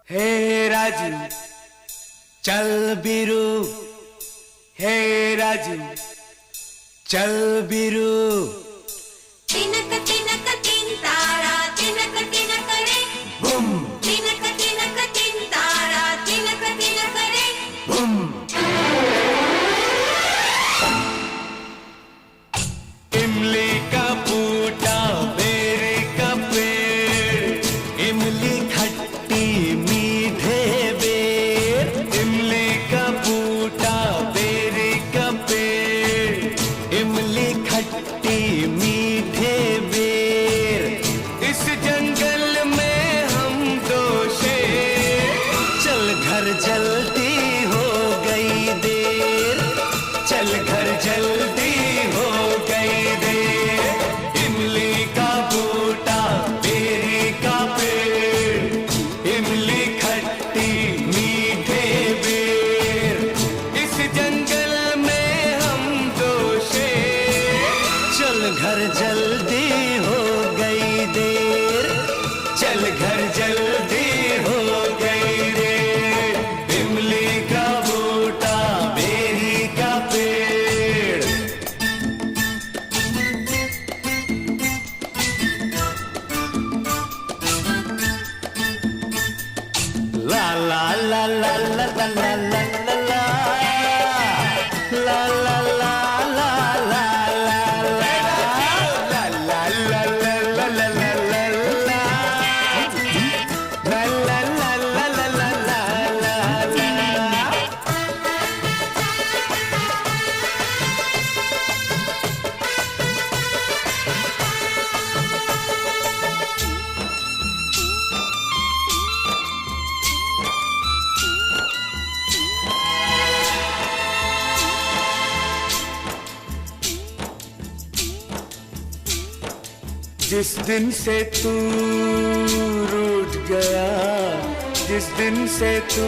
हे राजू चल बिरू, हे राजू चल बिरू। तिनक तिनक तीन तारा तिनक तिनक रे बूम तिनक तिनक तीन तारा तिनक तिनक रे बूम। इमली का बूटा बेरी का पेड़, इमली खट्टी मीठे बेर। इमली का बूटा बेरी का पेड़, इमली खट्टी मीठे बेर। इस जंगल में हम दो शेर, चल घर जल्दी हो गई देर, चल घर जल्दी हो गई देर। इमली का बूटा बेरी का पेड़, इमली खट्टी मीठे बेर। इस जंगल में हम दो शेर, चल घर जल्दी हो गई देर, चल घर जल्दी हो गई देर। इमली का बूटा बेरी का पेड़। ला ला ला ला ला ला ला ला ला ला ला ला ला ला ला जिस दिन से तू रूठ गया, जिस दिन से तू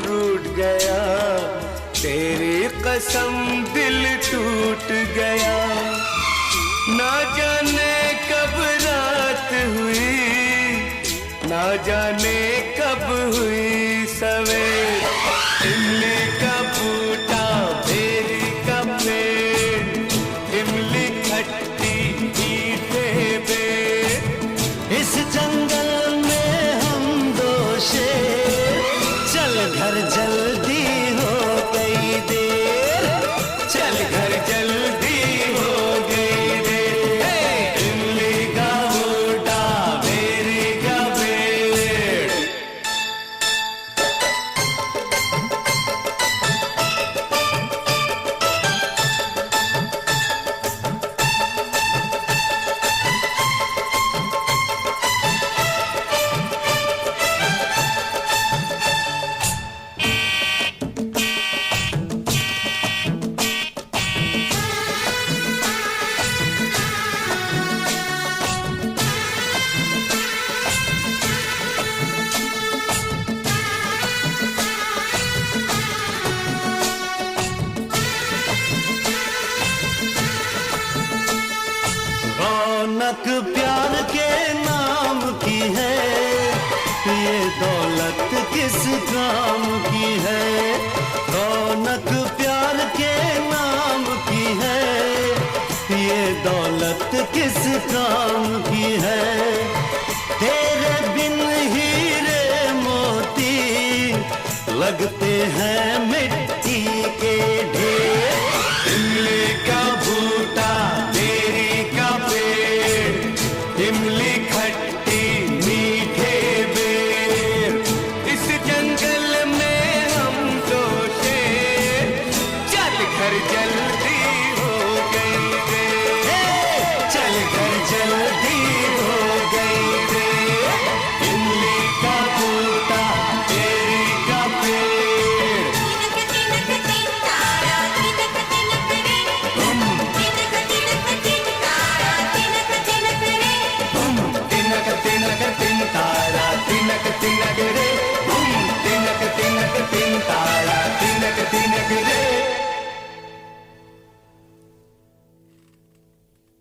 रूठ गया, तेरी कसम दिल टूट गया। ना जाने कब रात हुई, ना जाने कब हुई सवेर। इमली का बूटा बेरी का पेड़, इमली खट्टी मीठे बेर। इस जंगल में हम दो शेर, चल घर जल्दी हो गई देर, चल घर जल्दी हो गई देर। इमली का बूटा बेरी का पेड़। रौनक प्यार के नाम की है, ये दौलत किस काम की है। रौनक प्यार के नाम की है, ये दौलत किस काम की है। तेरे बिन हीरे मोती लगते हैं मिट्टी